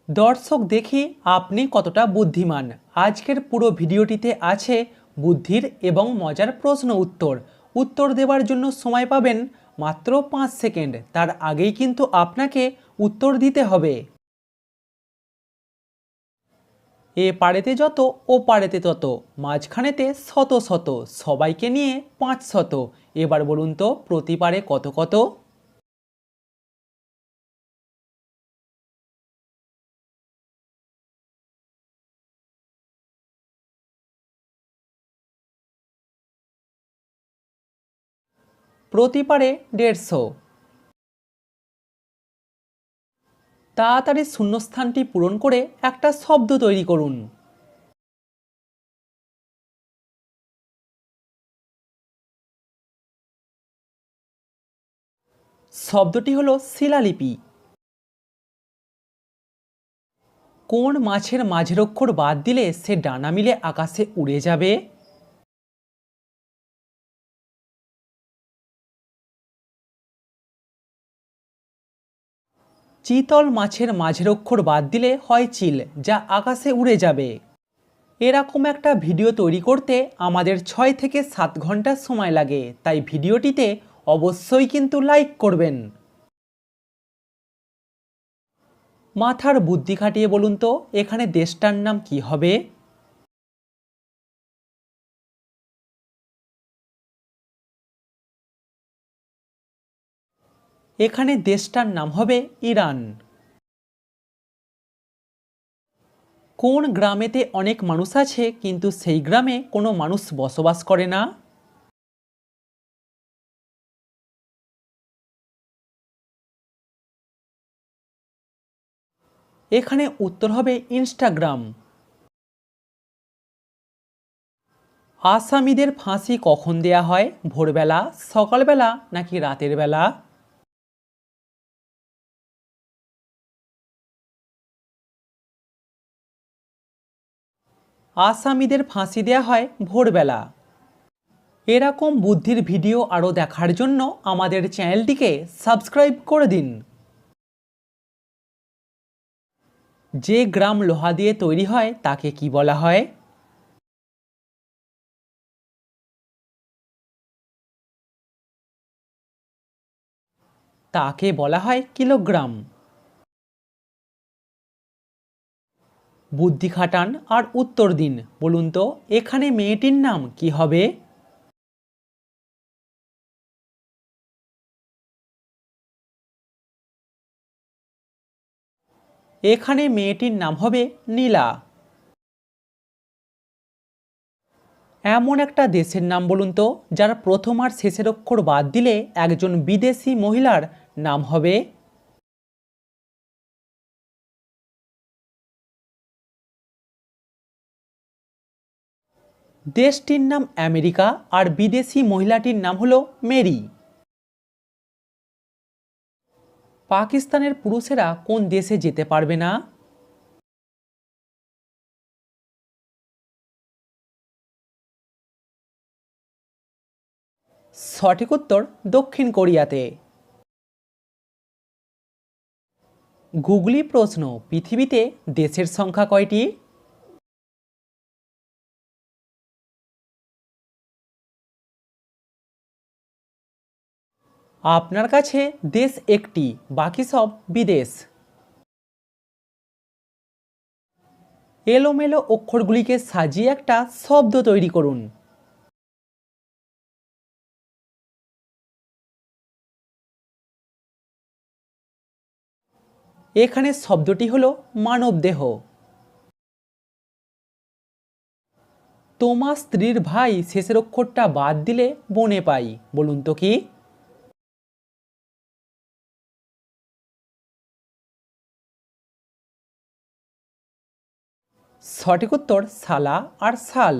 দর্শক দেখি আপনি কতটা বুদ্ধিমান। আজকের পুরো ভিডিওটিতে আছে বুদ্ধির এবং মজার প্রশ্ন উত্তর। উত্তর দেওয়ার জন্য সময় পাবেন মাত্র 5 সেকেন্ড। তার আগেই কিন্তু আপনাকে উত্তর দিতে হবে। এ পারেতে যত ও পারেতে তত, মাঝখানেতে শত শত, সবাইকে নিয়ে 500। এবার বলুন তো প্রতি পারে কত কত? প্রতি পারে 150। তাড়াতাড়ি শূন্যস্থানটি পূরণ করে একটা শব্দ তৈরি করুন। শব্দটি হলো শিলালিপি। কোন মাছের মাঝের অক্ষর বাদ দিলে সে ডানা মিলে আকাশে উড়ে যাবে? চিতল মাছের মাঝের অক্ষর বাদ দিলে হয় চিল, যা আকাশে উড়ে যাবে। এরকম একটা ভিডিও তৈরি করতে আমাদের 6 থেকে 7 ঘন্টা সময় লাগে, তাই ভিডিওটিতে অবশ্যই কিন্তু লাইক করবেন। মাথার বুদ্ধি খাটিয়ে বলুন তো এখানে দেশটার নাম কি হবে? এখানে দেশটার নাম হবে ইরান। কোন গ্রামেতে অনেক মানুষ আছে কিন্তু সেই গ্রামে কোনো মানুষ বসবাস করে না? এখানে উত্তর হবে ইনস্টাগ্রাম। আসামিদের ফাঁসি কখন দেয়া হয়? ভোরবেলা, সকালবেলা নাকি রাতের বেলা? আসামিদের ফাঁসি দেয়া হয় ভোরবেলা। এরকম বুদ্ধির ভিডিও আরও দেখার জন্য আমাদের চ্যানেলটিকে সাবস্ক্রাইব করে দিন। যে গ্রাম লোহা দিয়ে তৈরি হয় তাকে কি বলা হয়? তাকে বলা হয় কিলোগ্রাম। বুদ্ধি খাটান আর উত্তর দিন। বলুন তো এখানে মেয়েটির নাম কি হবে? এখানে মেয়েটির নাম হবে নীলা। এমন একটা দেশের নাম বলুন তো যার প্রথম আর শেষের অক্ষর বাদ দিলে একজন বিদেশি মহিলার নাম হবে? দেশটির নাম আমেরিকা আর বিদেশি মহিলাটির নাম হলো মেরি। পাকিস্তানের পুরুষেরা কোন দেশে যেতে পারবে না? সঠিক উত্তর দক্ষিণ কোরিয়াতে। গুগলি প্রশ্ন, পৃথিবীতে দেশের সংখ্যা কয়টি? আপনার কাছে দেশ একটি, বাকি সব বিদেশ। এলোমেলো অক্ষরগুলিকে সাজিয়ে একটা শব্দ তৈরি করুন। এখানে শব্দটি হলো মানবদেহ। তোমার স্ত্রীর ভাই শেষের অক্ষরটা বাদ দিলে বনে পাই, বলুন তো কি? সঠিক উত্তর শালা আর শাল।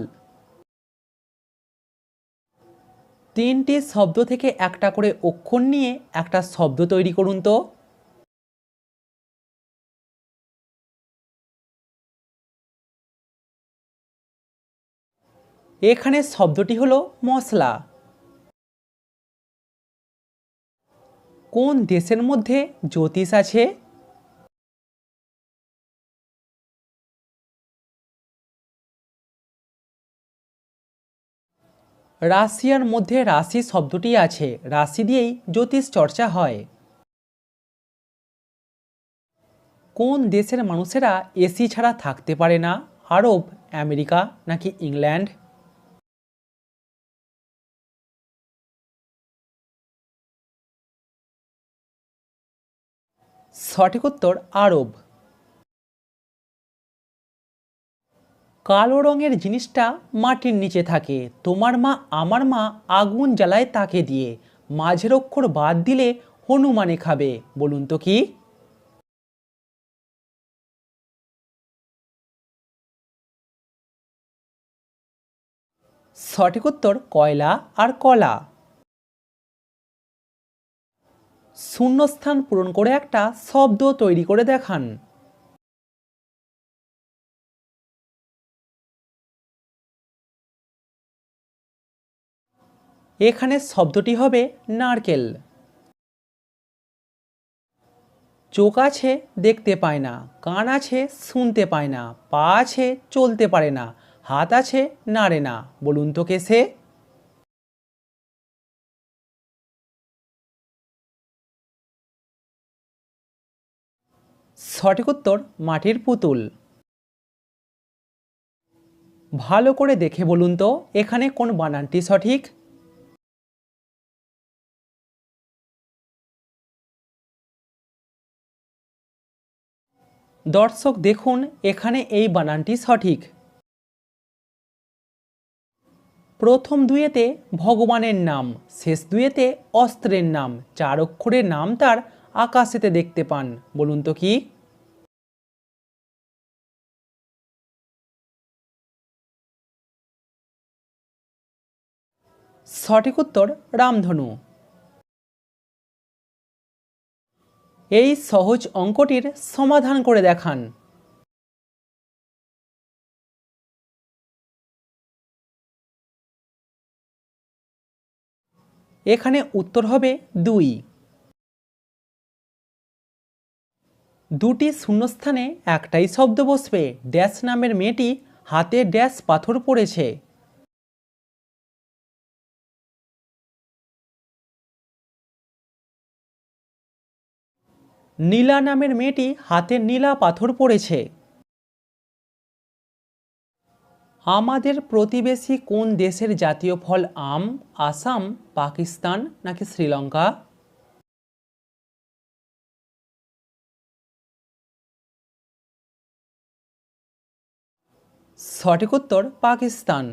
তিনটি শব্দ থেকে একটা করে অক্ষর নিয়ে একটা শব্দ তৈরি করুন তো। এখানে শব্দটি হলো মশলা। কোন দেশের মধ্যে জ্যোতিষ আছে? রাশিয়ার মধ্যে রাশি শব্দটি আছে, রাশি দিয়েই জ্যোতিষ চর্চা হয়। কোন দেশের মানুষেরা এসি ছাড়া থাকতে পারে না? আরব, আমেরিকা নাকি ইংল্যান্ড? সঠিক উত্তর আরব। কালো রঙের জিনিসটা মাটির নিচে থাকে, তোমার মা আমার মা আগুন জ্বালায় তাকে দিয়ে, মাঝের অক্ষর বাদ দিলে হনুমানে খাবে, বলুন তো কি? সঠিক উত্তর কয়লা আর কলা। শূন্যস্থান পূরণ করে একটা শব্দ তৈরি করে দেখান। এখানে শব্দটি হবে নারকেল। চোখ আছে দেখতে পায় না, কান আছে শুনতে পায় না, পা আছে চলতে পারে না, হাত আছে নাড়ে না, বলুন তো কে সে? সঠিক উত্তর মাটির পুতুল। ভালো করে দেখে বলুন তো এখানে কোন বানানটি সঠিক? দর্শক দেখুন, এখানে এই বানানটি সঠিক। প্রথম দুইয়েতে ভগবানের নাম, শেষ দুইয়েতে অস্ত্রের নাম, চার অক্ষরের নাম তার আকাশেতে দেখতে পান, বলুন তো কি? সঠিক উত্তর রামধনু। এই সহজ অঙ্কটির সমাধান করে দেখান। এখানে উত্তর হবে 2। দুটি শূন্যস্থানে একটাই শব্দ বসবে, ড্যাশ নামের মেয়েটি হাতে ড্যাশ পাথর পড়েছে। নীলা নামের মেয়েটি হাতে নীলা পাথর পড়েছে। আমাদের প্রতিবেশী কোন দেশের জাতীয় ফল আম? আসাম, পাকিস্তান নাকি শ্রীলঙ্কা? সঠিক উত্তর পাকিস্তান।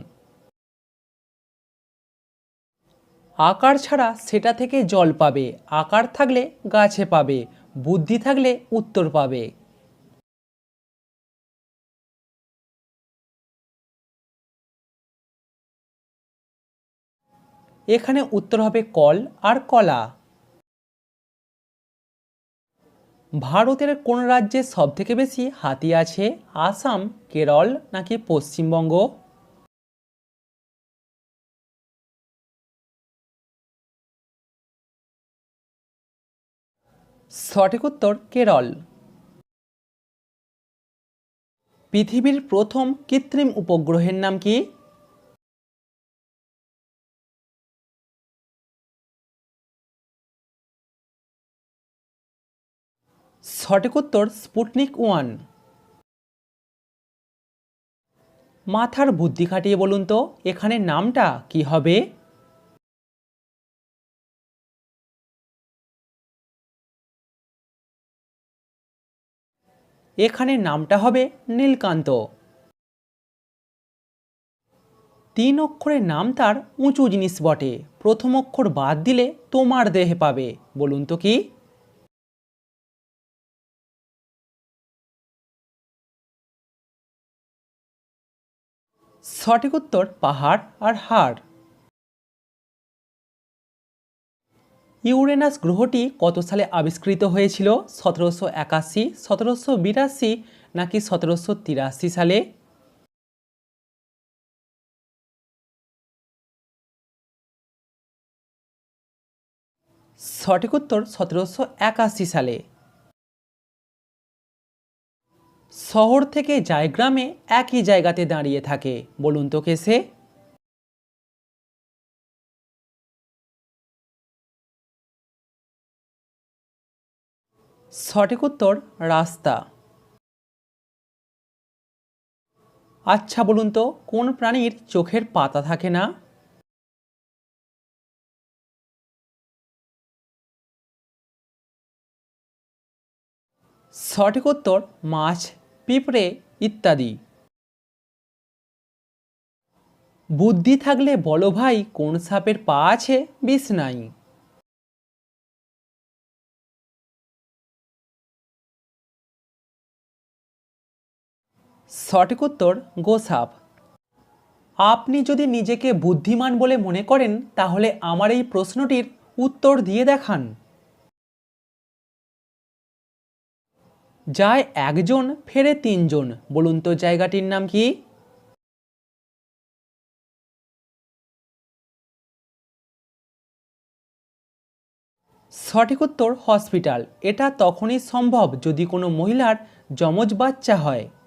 আকার ছাড়া সেটা থেকে জল পাবে, আকার থাকলে গাছে পাবে, বুদ্ধি থাকলে উত্তর পাবে। এখানে উত্তর হবে কল আর কলা। ভারতের কোন রাজ্যে সবথেকে বেশি হাতি আছে? আসাম, কেরল নাকি পশ্চিমবঙ্গ? সঠিক উত্তর কেরল। পৃথিবীর প্রথম কৃত্রিম উপগ্রহের নাম কি? সঠিক উত্তর স্পুটনিক 1। মাথার বুদ্ধি খাটিয়ে বলুন তো এখানে নামটা কি হবে? এখানে নামটা হবে নীলকান্ত। 3 অক্ষরের নাম তার উঁচু জিনিস বটে, প্রথম অক্ষর বাদ দিলে তোমার দেহে পাবে, বলুন তো কি? সঠিক উত্তর পাহাড় আর হাড়। ইউরেনাস গ্রহটি কত সালে আবিষ্কৃত হয়েছিল? 1781, 1782 নাকি 1783 সালে? সঠিক উত্তর 1781 সালে। শহর থেকে যায় গ্রামে একই জায়গাতে দাঁড়িয়ে থাকে, বলুন তো কে সে? সঠিক উত্তর রাস্তা। আচ্ছা বলুন তো, কোন প্রাণীর চোখের পাতা থাকে না? সঠিক উত্তর মাছ, পিঁপড়ে ইত্যাদি। বুদ্ধি থাকলে বলো ভাই, কোন সাপের পা আছে বিষ নাই? সঠিক উত্তর গোসাপ। আপনি যদি নিজেকে বুদ্ধিমান বলে মনে করেন, তাহলে আমার এই প্রশ্নটির উত্তর দিয়ে দেখান। যায় একজন, ফেরে তিনজন, বলুন তো জায়গাটির নাম কি? সঠিক উত্তর হসপিটাল। এটা তখনই সম্ভব যদি কোনো মহিলার যমজ বাচ্চা হয়।